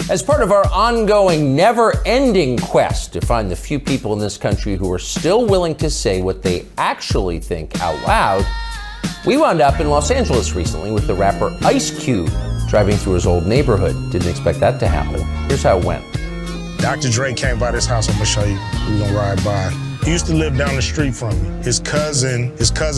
As part of our ongoing, never-ending quest to find the few people in this country who are still willing to say what they actually think out loud, we wound up in Los Angeles recently with the rapper Ice Cube driving through his old neighborhood. Didn't expect that to happen. Here's how it went. Dr. Dre came by this house. I'm gonna show you. We're gonna ride by. He used to live down the street from me. His cousin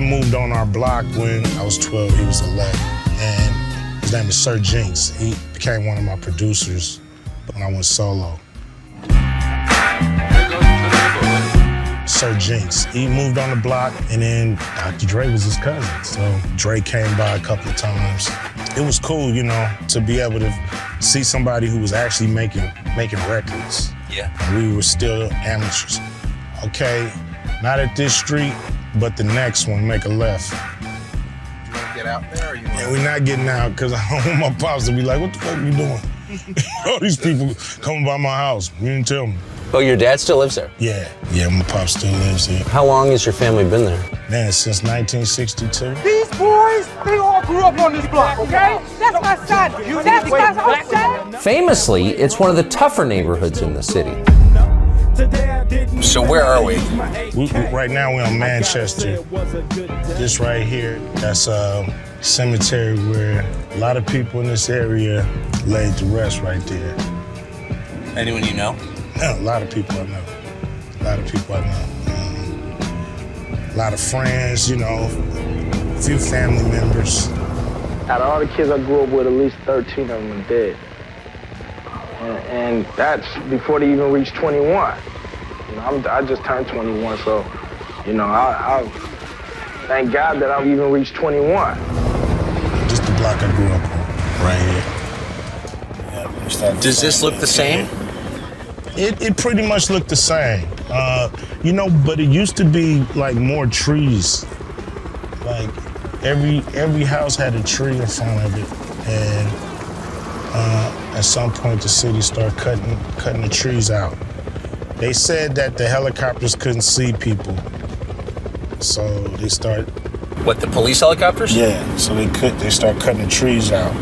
moved on our block when I was 12. He was 11, and his name is Sir Jinx. He became one of my producers when I went solo. Sir Jinx. He moved on the block, and then Dr. Dre was his cousin. So Dre came by a couple of times. It was cool, you know, to be able to see somebody who was actually making records. Yeah. And we were still amateurs. Okay, not at this street, but the next one, make a left. You want to get out there? Or you Yeah, we're not getting out because I don't want my pops to be like, what the fuck are you doing? All these people coming by my house. You didn't tell me. Oh, your dad still lives there? Yeah, my pops still lives here. How long has your family been there? Man, since 1962. These boys, they all grew up on this block, okay? That's my son. That's my son. Famously, it's one of the tougher neighborhoods in the city. So where are we? Right now we're on Manchester. This right here, that's a cemetery where a lot of people in this area laid to rest right there. Anyone you know? Yeah, a lot of people I know. A lot of people I know. A lot of friends, you know, a few family members. Out of all the kids I grew up with, at least 13 of them are dead. And that's before they even reached 21. You know, I just turned 21, so, you know, I thank God that I've even reached 21. Just the block I grew up on, right here. Yeah, Does this look the same? It pretty much looked the same. You know, but it used to be like more trees. Like every house had a tree in front of it, and at some point the city started cutting the trees out. They said that the helicopters couldn't see people, so they started. What, the police helicopters? Yeah, so they start cutting the trees out.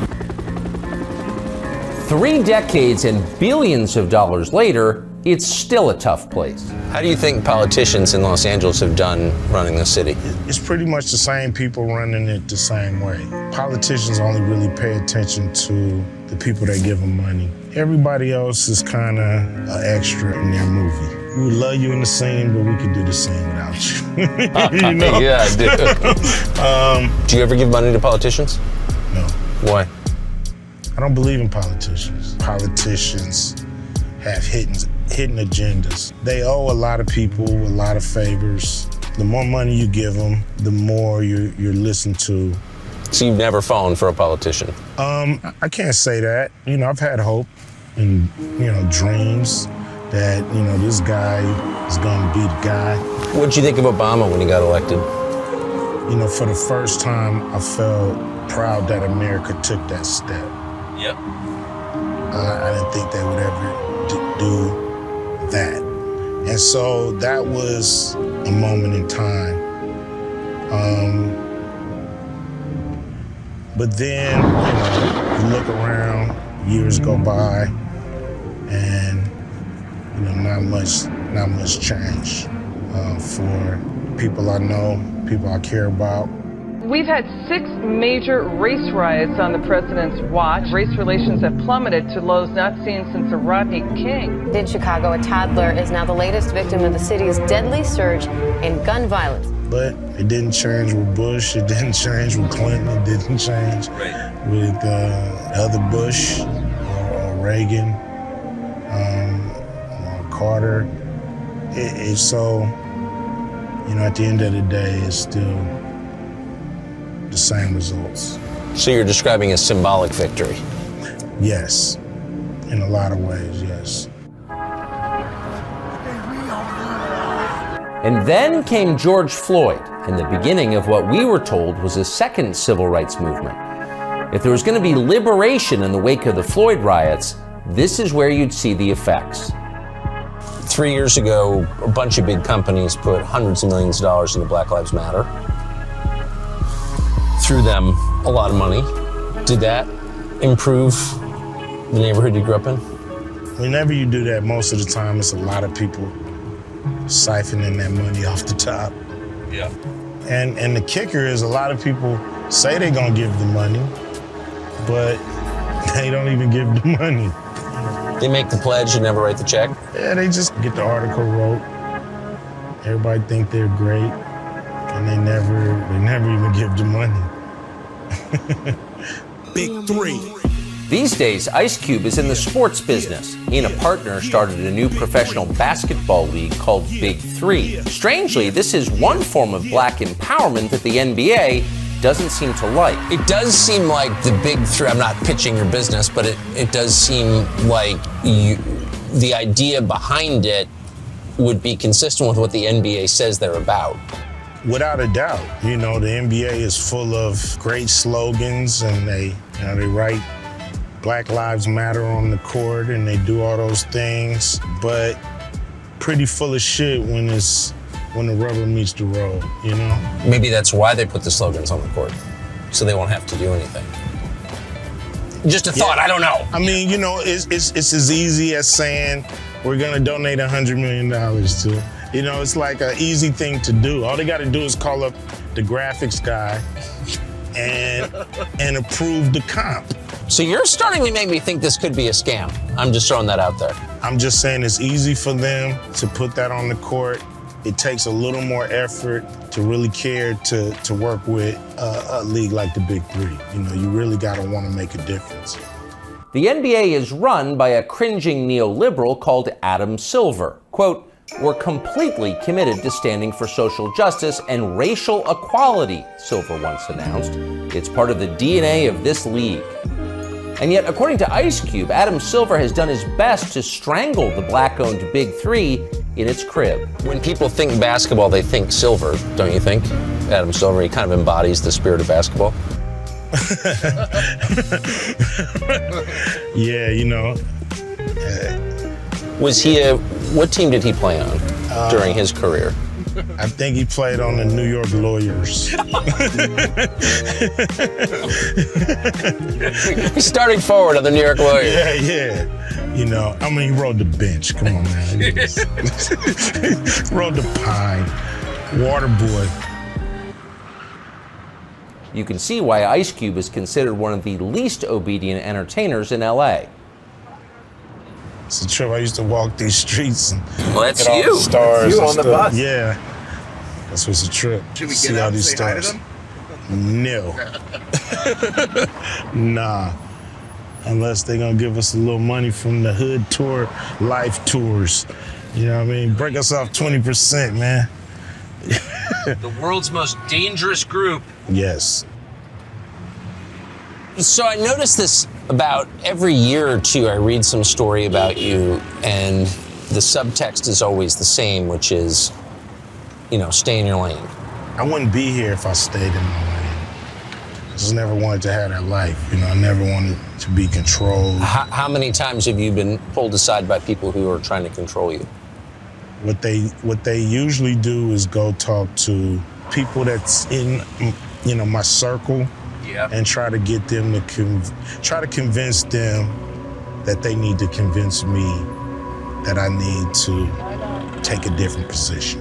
3 decades and billions of dollars later, it's still a tough place. How do you think politicians in Los Angeles have done running the city? It's pretty much the same people running it the same way. Politicians only really pay attention to the people that give them money. Everybody else is kind of an extra in their movie. We would love you in the scene, but we could do the scene without you. You know? Yeah, I do. Do you ever give money to politicians? No. Why? I don't believe in politicians. Politicians have hidden agendas. They owe a lot of people a lot of favors. The more money you give them, the more you're listened to. So you've never fallen for a politician? I can't say that. You know, I've had hope and, you know, dreams that, you know, this guy is gonna be the guy. What'd you think of Obama when he got elected? You know, for the first time, I felt proud that America took that step. Yep. I didn't think they would ever do that. And so that was a moment in time. But then, you know, you look around, years go by, and, you know, not much change for people I know, people I care about. We've had 6 major race riots on the president's watch. Race relations have plummeted to lows not seen since the Rodney King. In Chicago, a toddler is now the latest victim of the city's deadly surge in gun violence. But it didn't change with Bush, it didn't change with Clinton, it didn't change with other Bush or Reagan or Carter. So, you know, at the end of the day, it's still the same results. So you're describing a symbolic victory? Yes, in a lot of ways, yes. And then came George Floyd, and the beginning of what we were told was a second civil rights movement. If there was going to be liberation in the wake of the Floyd riots, this is where you'd see the effects. 3 years ago, a bunch of big companies put hundreds of millions of dollars into Black Lives Matter. Threw them a lot of money. Did that improve The neighborhood you grew up in? Whenever you do that, most of the time, it's a lot of people siphoning that money off the top. Yeah. And the kicker is a lot of people say they're gonna give the money, but they don't even give the money. They make the pledge and never write the check? Yeah, they just get the article wrote. Everybody think they're great, and they never even give the money. Big three. These days, Ice Cube is in the sports business. He and a partner started a new professional basketball league called Big Three. Strangely, this is one form of black empowerment that the NBA doesn't seem to like. It does seem like the Big Three, I'm not pitching your business, but it does seem like the idea behind it would be consistent with what the NBA says they're about. Without a doubt, the NBA is full of great slogans, and they write Black Lives Matter on the court, and they do all those things, but pretty full of shit when the rubber meets the road, Maybe that's why they put the slogans on the court, so they won't have to do anything. Just a thought, I don't know. I mean, it's as easy as saying we're gonna donate $100 million to. It's like an easy thing to do. All they gotta do is call up the graphics guy and approve the comp. So you're starting to make me think this could be a scam. I'm just throwing that out there. I'm just saying it's easy for them to put that on the court. It takes a little more effort to really care to work with a league like the Big Three. You really gotta wanna make a difference. The NBA is run by a cringing neoliberal called Adam Silver. Quote, "We're completely committed to standing for social justice and racial equality," Silver once announced. "It's part of the DNA of this league." And yet, according to Ice Cube, Adam Silver has done his best to strangle the black-owned Big Three in its crib. When people think basketball, they think Silver, don't you think? Adam Silver, he kind of embodies the spirit of basketball. Yeah, Was he what team did he play on during his career? I think he played on the New York Lawyers. He's starting forward on the New York Lawyers. Yeah. He rode the bench. Come on, man. Rode the pine. Water boy. You can see why Ice Cube is considered one of the least obedient entertainers in LA. It's a trip. I used to walk these streets and Well, that's look at all you. the stars. You and on the stuff. bus? Yeah. That's what's a trip. Should we See get all out and these say hi to stars. them? No. Nah. Unless they're gonna give us a little money from the Hood Tour Life Tours. You know what I mean? Break us off 20%, man. The world's most dangerous group. Yes. So I noticed this about every year or two. I read some story about you, and the subtext is always the same, which is, stay in your lane. I wouldn't be here if I stayed in my lane. I just never wanted to have that life. I never wanted to be controlled. How many times have you been pulled aside by people who are trying to control you? What they usually do is go talk to people that's in, my circle. Yeah. And try to get them to try to convince them that they need to convince me that I need to take a different position.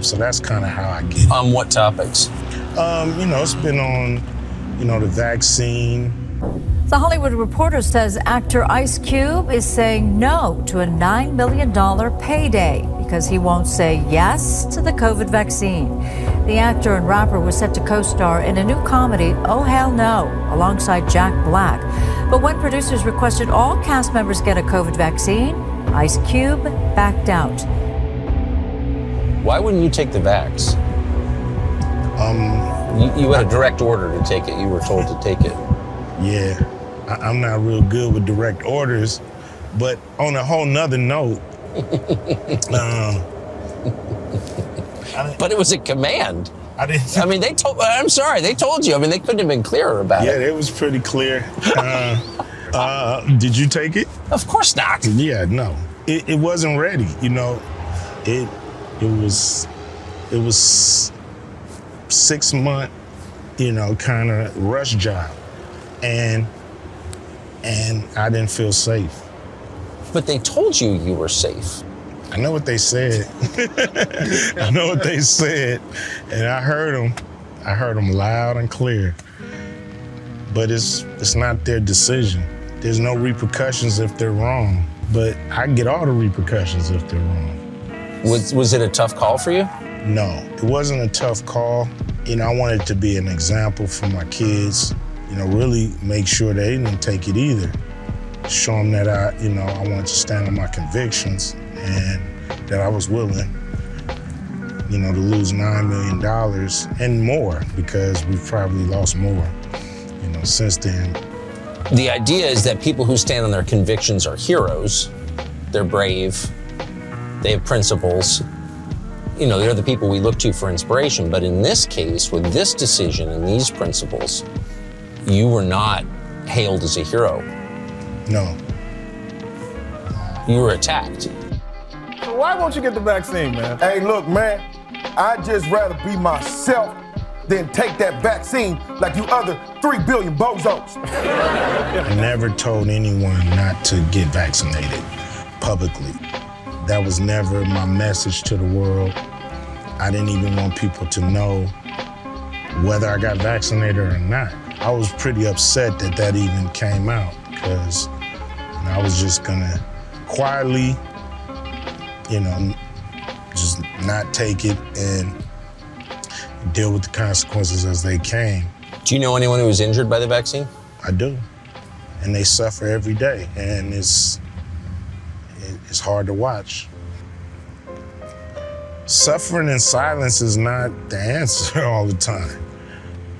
So that's kind of how I get. On what topics? It's been on, the vaccine. The Hollywood Reporter says actor Ice Cube is saying no to a $9 million payday because he won't say yes to the COVID vaccine. The actor and rapper was set to co-star in a new comedy, Oh Hell No, alongside Jack Black. But when producers requested all cast members get a COVID vaccine, Ice Cube backed out. Why wouldn't you take the vax? You had a direct order to take it. You were told to take it. Yeah, I'm not real good with direct orders, but on a whole nother note, but it was a command. They told you. They couldn't have been clearer about it. Yeah, it was pretty clear. Did you take it? Of course not. Yeah, no. It wasn't ready, It was 6 month, kind of rush job. And and I didn't feel safe. But they told you you were safe. I know what they said. I know what they said, and I heard them. I heard them loud and clear. But it's not their decision. There's no repercussions if they're wrong, but I get all the repercussions if they're wrong. Was it a tough call for you? No, it wasn't a tough call. You know, I wanted to be an example for my kids. You know, really make sure they didn't take it either. Show them that I wanted to stand on my convictions and that I was willing, you know, to lose $9 million and more, because we've probably lost more, you know, since then. The idea is that people who stand on their convictions are heroes. They're brave. They have principles. You know, they're the people we look to for inspiration. But in this case, with this decision and these principles, you were not hailed as a hero. No. You were attacked. So why won't you get the vaccine, man? Hey, look, man, I'd just rather be myself than take that vaccine like you other 3 billion bozos. I never told anyone not to get vaccinated publicly. That was never my message to the world. I didn't even want people to know whether I got vaccinated or not. I was pretty upset that that even came out, because I was just gonna quietly, you know, just not take it and deal with the consequences as they came. Do you know anyone who was injured by the vaccine? I do, and they suffer every day, and it's hard to watch. Suffering in silence is not the answer all the time.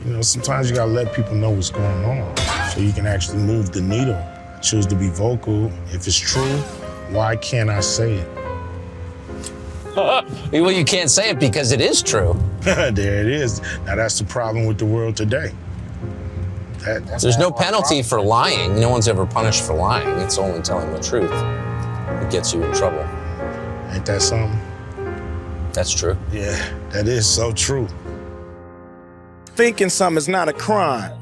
You know, sometimes you gotta let people know what's going on so you can actually move the needle. Choose to be vocal. If it's true, why can't I say it? Well, you can't say it because it is true. There it is. Now that's the problem with the world today. There's no penalty for lying. No one's ever punished for lying. It's only telling the truth that gets you in trouble. Ain't that something? That's true. Yeah, that is so true. Thinking something is not a crime.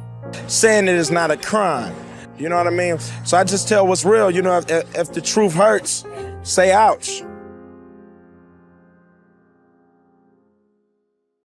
Saying it is not a crime. You know what I mean? So I just tell what's real. You know, if the truth hurts, say ouch.